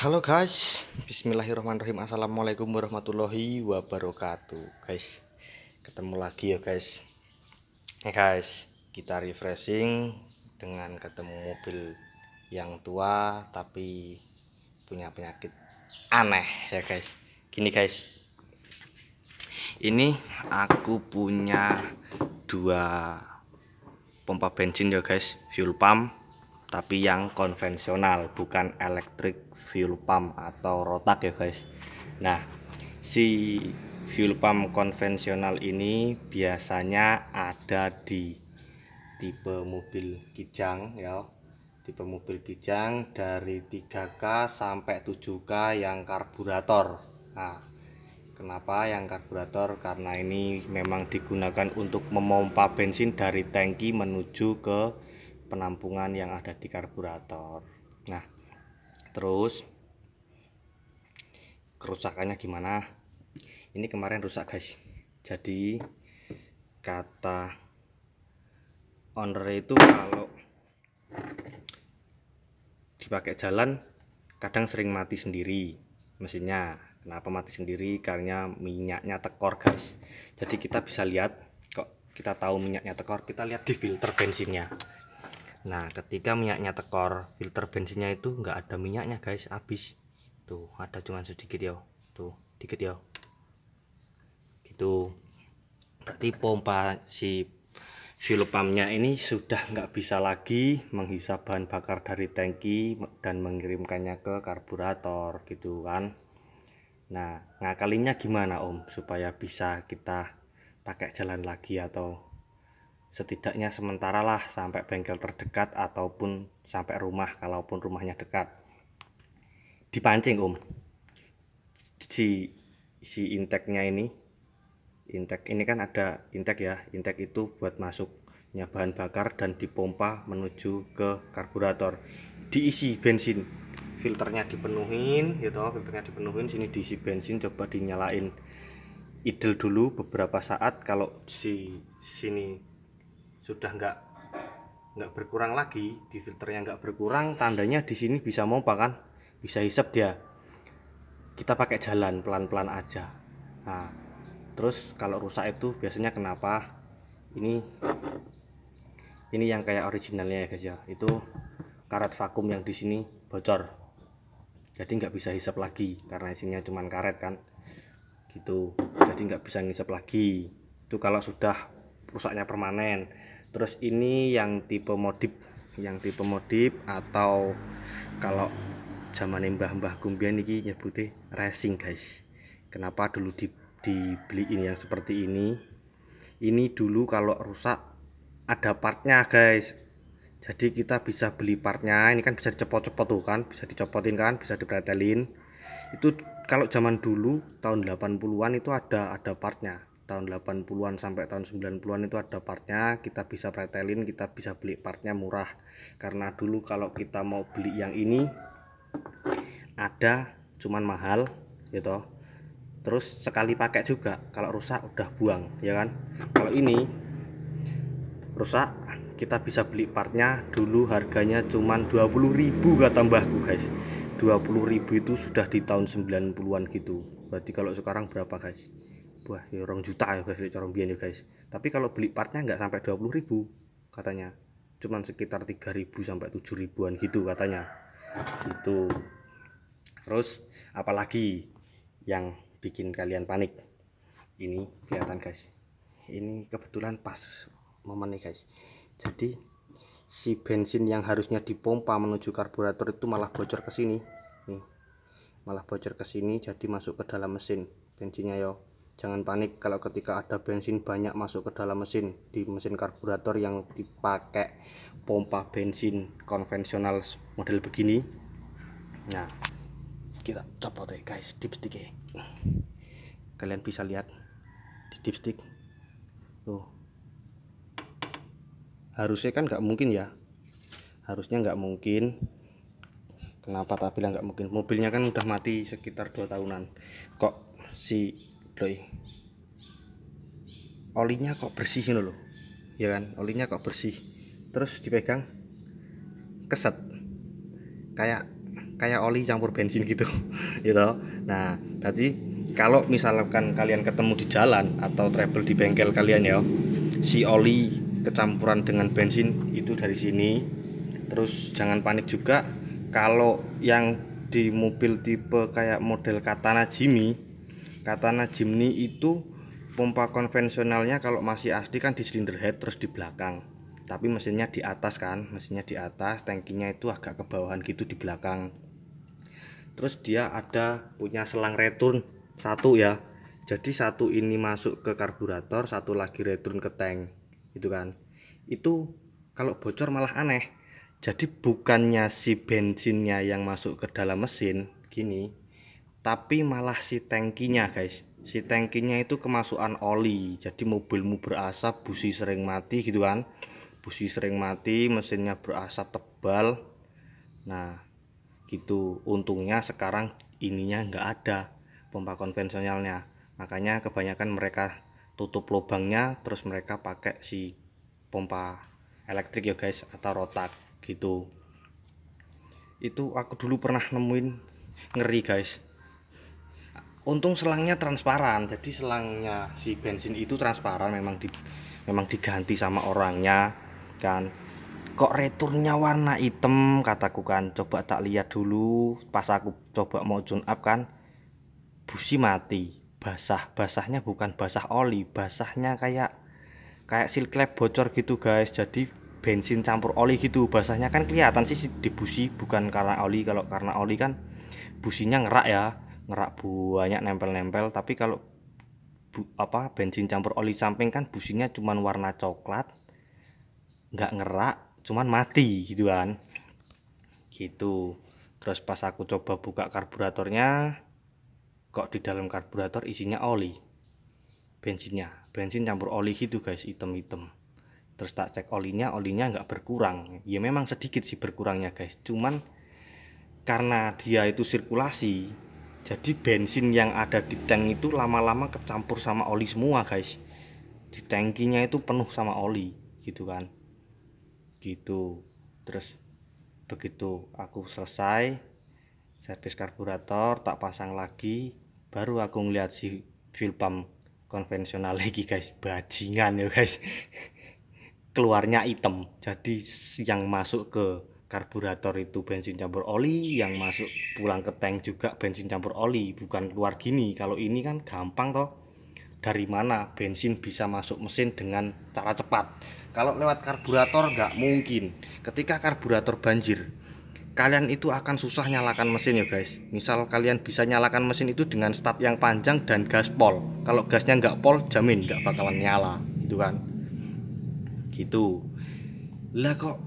Halo guys, bismillahirrahmanirrahim. Assalamualaikum warahmatullahi wabarakatuh. Guys, ketemu lagi ya guys. Guys, kita refreshing dengan ketemu mobil yang tua tapi punya penyakit aneh ya guys. Gini guys, ini aku punya dua pompa bensin ya guys, fuel pump, tapi yang konvensional, bukan elektrik fuel pump atau rotak ya guys. Nah, si fuel pump konvensional ini biasanya ada di tipe mobil Kijang ya, tipe mobil Kijang dari 3K sampai 7K yang karburator. Nah, kenapa yang karburator? Karena ini memang digunakan untuk memompa bensin dari tangki menuju ke penampungan yang ada di karburator. Nah, terus kerusakannya gimana? Ini kemarin rusak guys. Jadi kata owner itu kalau dipakai jalan kadang sering mati sendiri mesinnya. Kenapa mati sendiri? Karena minyaknya tekor guys. Jadi kita bisa lihat, kok kita tahu minyaknya tekor, kita lihat di filter bensinnya. Nah, ketika minyaknya tekor, filter bensinnya itu nggak ada minyaknya guys, habis. Tuh, ada cuma sedikit ya. Tuh, dikit ya. Gitu. Berarti pompa si fuel pumpnya ini sudah nggak bisa lagi menghisap bahan bakar dari tangki dan mengirimkannya ke karburator gitu kan. Nah, ngakalinnya gimana Om supaya bisa kita pakai jalan lagi, atau setidaknya sementara lah sampai bengkel terdekat ataupun sampai rumah kalaupun rumahnya dekat. Dipancing Om, si inteknya ini, intek ini kan ada intek ya, intek itu buat masuknya bahan bakar dan dipompa menuju ke karburator, diisi bensin, filternya dipenuhin gitu, filternya dipenuhin, sini diisi bensin, coba dinyalain idle dulu beberapa saat. Kalau si sini sudah nggak berkurang lagi, di filternya nggak berkurang, tandanya di sini bisa pompa kan, bisa hisap dia. Kita pakai jalan pelan-pelan aja. Nah, terus kalau rusak itu biasanya kenapa? Ini yang kayak originalnya ya guys ya, itu karet vakum yang di sini bocor, jadi nggak bisa hisap lagi karena isinya cuman karet kan gitu, jadi nggak bisa ngisap lagi. Itu kalau sudah rusaknya permanen. Terus ini yang tipe modif, atau kalau zaman mbah-mbah kumbian ini nyebutnya racing guys. Kenapa dulu dibeliin yang seperti ini? Ini dulu kalau rusak ada partnya guys, jadi kita bisa beli partnya. Ini kan bisa dicopot-copot tuh kan, bisa dicopotin kan, bisa dipretelin. Itu kalau zaman dulu tahun 80-an itu ada partnya. Tahun 80-an sampai tahun 90-an itu ada partnya, kita bisa pretelin, kita bisa beli partnya murah. Karena dulu kalau kita mau beli yang ini ada cuman mahal gitu. Terus sekali pakai juga, kalau rusak udah buang ya kan. Kalau ini rusak kita bisa beli partnya, dulu harganya cuman 20.000 kata mbahku guys. 20.000 itu sudah di tahun 90-an gitu. Berarti kalau sekarang berapa guys? Wah, ya 2 juta ya guys, corong biyen ya guys. Tapi kalau beli partnya nggak sampai 20.000 katanya. Cuman sekitar 3.000 sampai 7.000-an gitu katanya. Gitu. Terus apalagi yang bikin kalian panik? Ini kelihatan guys. Ini kebetulan pas momen nih guys. Jadi si bensin yang harusnya dipompa menuju karburator itu malah bocor ke sini. Nih. Malah bocor ke sini, jadi masuk ke dalam mesin bensinnya yo. Jangan panik kalau ketika ada bensin banyak masuk ke dalam mesin, di mesin karburator yang dipakai pompa bensin konvensional model begini. Nah, kita copot deh guys dipsticknya. Kalian bisa lihat di dipstick tuh, harusnya kan nggak mungkin ya, harusnya nggak mungkin. Kenapa tak bilang nggak mungkin? Mobilnya kan udah mati sekitar 2 tahunan, kok si doi olinya kok bersih ini loh ya kan, olinya kok bersih, terus dipegang keset, kayak kayak oli campur bensin gitu gitu. Nah berarti kalau misalkan kalian ketemu di jalan atau travel di bengkel kalian ya, si oli kecampuran dengan bensin itu dari sini. Terus jangan panik juga kalau yang di mobil tipe kayak model Katana Jimny itu pompa konvensionalnya kalau masih asli kan di cylinder head terus di belakang, tapi mesinnya di atas kan, mesinnya di atas, tangkinya itu agak ke bawahan gitu di belakang. Terus dia ada punya selang return satu ya, jadi satu ini masuk ke karburator, satu lagi return ke tank gitu kan. Itu kalau bocor malah aneh, jadi bukannya si bensinnya yang masuk ke dalam mesin gini, tapi malah si tangkinya guys. Si tangkinya itu kemasukan oli, jadi mobilmu berasap, busi sering mati gitu kan, busi sering mati, mesinnya berasap tebal. Nah gitu, untungnya sekarang ininya nggak ada pompa konvensionalnya, makanya kebanyakan mereka tutup lubangnya terus mereka pakai si pompa elektrik ya guys, atau rotak gitu. Itu aku dulu pernah nemuin, ngeri guys. Untung selangnya transparan, jadi selangnya si bensin itu transparan, memang diganti sama orangnya kan. Kok returnnya warna hitam, kataku kan. Coba tak lihat dulu, pas aku coba mau tune up kan, busi mati, basahnya bukan basah oli, basahnya kayak seal klep bocor gitu guys. Jadi bensin campur oli gitu, basahnya kan kelihatan sih di busi, bukan karena oli. Kalau karena oli kan businya ngerak ya, ngerak banyak nempel-nempel, tapi kalau bensin campur oli samping kan businya cuman warna coklat, nggak ngerak, cuman mati gitu kan gitu. Terus pas aku coba buka karburatornya, kok di dalam karburator isinya oli, bensin campur oli gitu guys, hitam-hitam. Terus tak cek olinya nggak berkurang ya, memang sedikit sih berkurangnya guys, cuman karena dia itu sirkulasi, jadi bensin yang ada di tank itu lama-lama kecampur sama oli semua guys, di tangkinya itu penuh sama oli gitu kan gitu. Terus begitu aku selesai servis karburator, tak pasang lagi, baru aku ngeliat si fuel pump konvensional lagi guys, bajingan ya guys. Keluarnya hitam, jadi yang masuk ke karburator itu bensin campur oli, yang masuk pulang ke tank juga bensin campur oli, bukan keluar gini. Kalau ini kan gampang toh, dari mana bensin bisa masuk mesin dengan cara cepat. Kalau lewat karburator nggak mungkin. Ketika karburator banjir, kalian itu akan susah nyalakan mesin ya guys. Misal kalian bisa nyalakan mesin itu dengan start yang panjang dan gas pol, kalau gasnya nggak pol jamin nggak bakalan nyala gitu kan gitu. Lah kok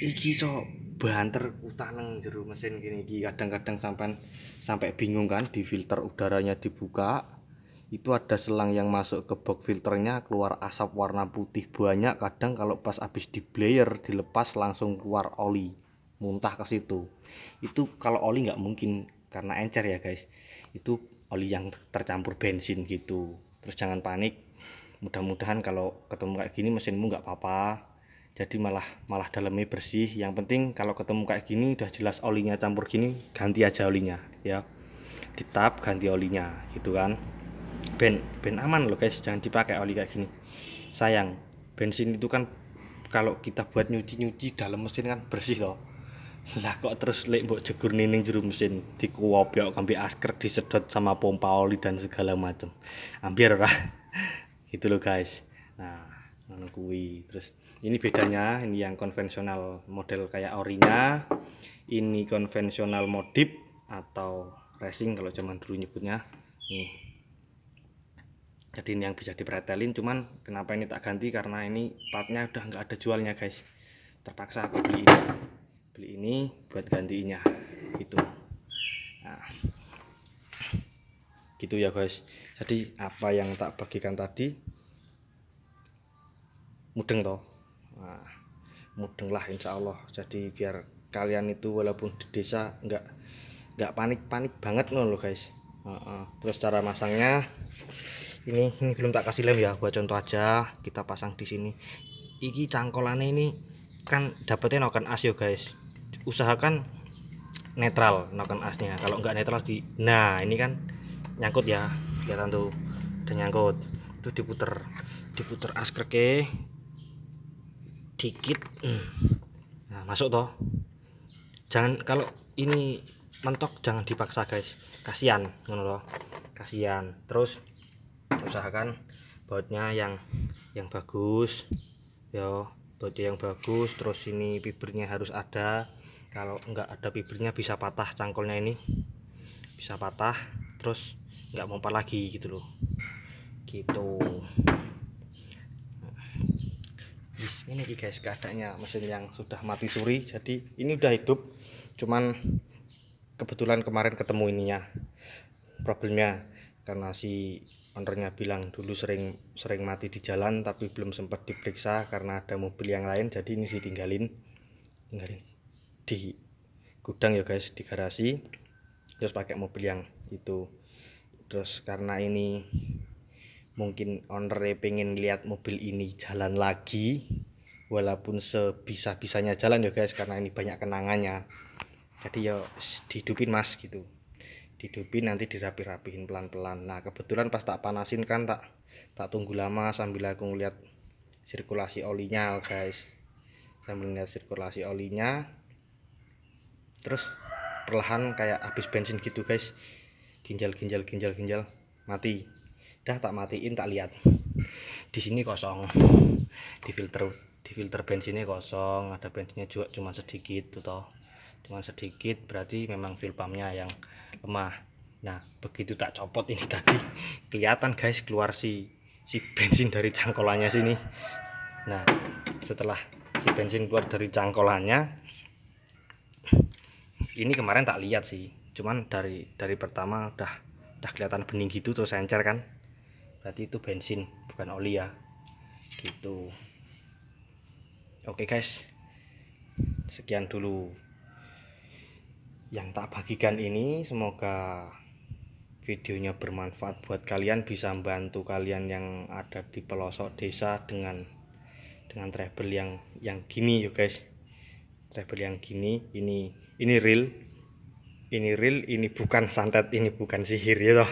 iki so banter utaneng jero mesin gini iki, kadang-kadang sampai bingung kan. Di filter udaranya dibuka, itu ada selang yang masuk ke box filternya, keluar asap warna putih banyak. Kadang kalau pas habis di blayer dilepas langsung keluar oli muntah ke situ. Itu kalau oli nggak mungkin karena encer ya guys, itu oli yang tercampur bensin gitu. Terus jangan panik, mudah-mudahan kalau ketemu kayak gini mesinmu nggak apa-apa, jadi malah dalamnya bersih. Yang penting kalau ketemu kayak gini udah jelas olinya campur gini, ganti aja olinya ya, di tap ganti olinya gitu kan. Ben aman loh guys, jangan dipakai oli kayak gini, sayang. Bensin itu kan kalau kita buat nyuci dalam mesin kan bersih loh. Lah kok terus lek mbok jegur ning jero mesin dikuwobyok kambe asker, disedot sama pompa oli dan segala macam, ambiar ora. Gitu loh guys. Nah ngono kuwi. Terus ini bedanya, ini yang konvensional model kayak orinya, ini konvensional modif atau racing kalau zaman dulu nyebutnya nih. Jadi ini yang bisa dipretelin, cuman kenapa ini tak ganti karena ini partnya udah nggak ada jualnya guys, terpaksa aku beli ini buat gantinya gitu. Nah gitu ya guys. Jadi apa yang tak bagikan tadi mudeng toh. Nah, mudeng lah insya Allah. Jadi biar kalian itu walaupun di desa nggak panik banget loh guys. Terus cara masangnya ini belum tak kasih lem ya, buat contoh aja kita pasang di sini. Iki cangkolannya ini kan dapetnya noken as ya guys. Usahakan netral noken asnya. Kalau nggak netral nah ini kan nyangkut ya, kelihatan tuh udah nyangkut. Itu diputer as kreke dikit. Nah masuk toh. Jangan, kalau ini mentok jangan dipaksa guys, kasihan ngono loh, kasihan. Terus usahakan bautnya yang bagus yo, bautnya yang bagus. Terus ini fibernya harus ada, kalau enggak ada fibernya bisa patah cangkolnya, ini bisa patah terus nggak mempan lagi gitu loh, gitu. Ini guys keadaannya mesin yang sudah mati suri, jadi ini udah hidup, cuman kebetulan kemarin ketemu ininya problemnya, karena si ownernya bilang dulu sering mati di jalan tapi belum sempat diperiksa karena ada mobil yang lain, jadi ini ditinggalin di gudang ya guys, di garasi, terus pakai mobil yang itu. Terus karena ini mungkin ownernya pengen lihat mobil ini jalan lagi, walaupun sebisa-bisanya jalan ya guys, karena ini banyak kenangannya, jadi ya dihidupin mas gitu, dihidupin, nanti dirapi-rapihin pelan-pelan. Nah kebetulan pas tak panasin kan tak tunggu lama sambil aku ngeliat sirkulasi olinya guys, sambil ngeliat sirkulasi olinya, terus perlahan kayak habis bensin gitu guys, ginjal mati. Dah tak matiin, tak lihat di sini kosong, di filter bensinnya kosong, ada bensinnya juga cuma sedikit tuh toh, cuma sedikit, berarti memang fuel pumpnya yang lemah. Nah begitu tak copot ini tadi kelihatan guys keluar si bensin dari cangkolannya sini. Nah setelah si bensin keluar dari cangkolannya ini kemarin tak lihat sih, cuman dari pertama udah kelihatan bening gitu terus encer kan, berarti itu bensin bukan oli ya, gitu. Oke guys, sekian dulu yang tak bagikan ini, semoga videonya bermanfaat buat kalian, bisa membantu kalian yang ada di pelosok desa dengan travel yang gini ya guys, travel yang gini. Ini real, ini bukan santet, ini bukan sihir ya toh.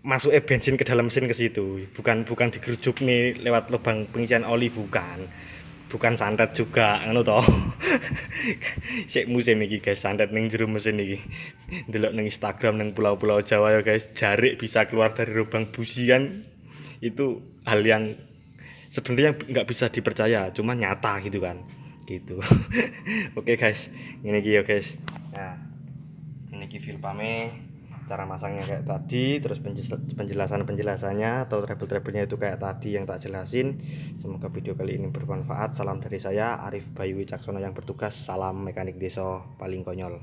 Masuk bensin ke dalam mesin ke situ, bukan digerujuk nih lewat lubang pengisian oli, bukan santet juga ngono toh. Sik musim iki guys, santet ning jero mesin iki. Ndelok ning Instagram ning pulau-pulau Jawa ya guys, jarik bisa keluar dari lubang busi kan. Itu hal yang sebenarnya nggak bisa dipercaya, cuma nyata gitu kan. Gitu. Oke guys, ini iki ya guys. Nah, ini iki fuel pump-nya, cara masangnya kayak tadi, terus penjelasannya atau trouble-nya itu kayak tadi yang tak jelasin. Semoga video kali ini bermanfaat. Salam dari saya Arif Bayu Wicaksono yang bertugas. Salam mekanik desa paling konyol.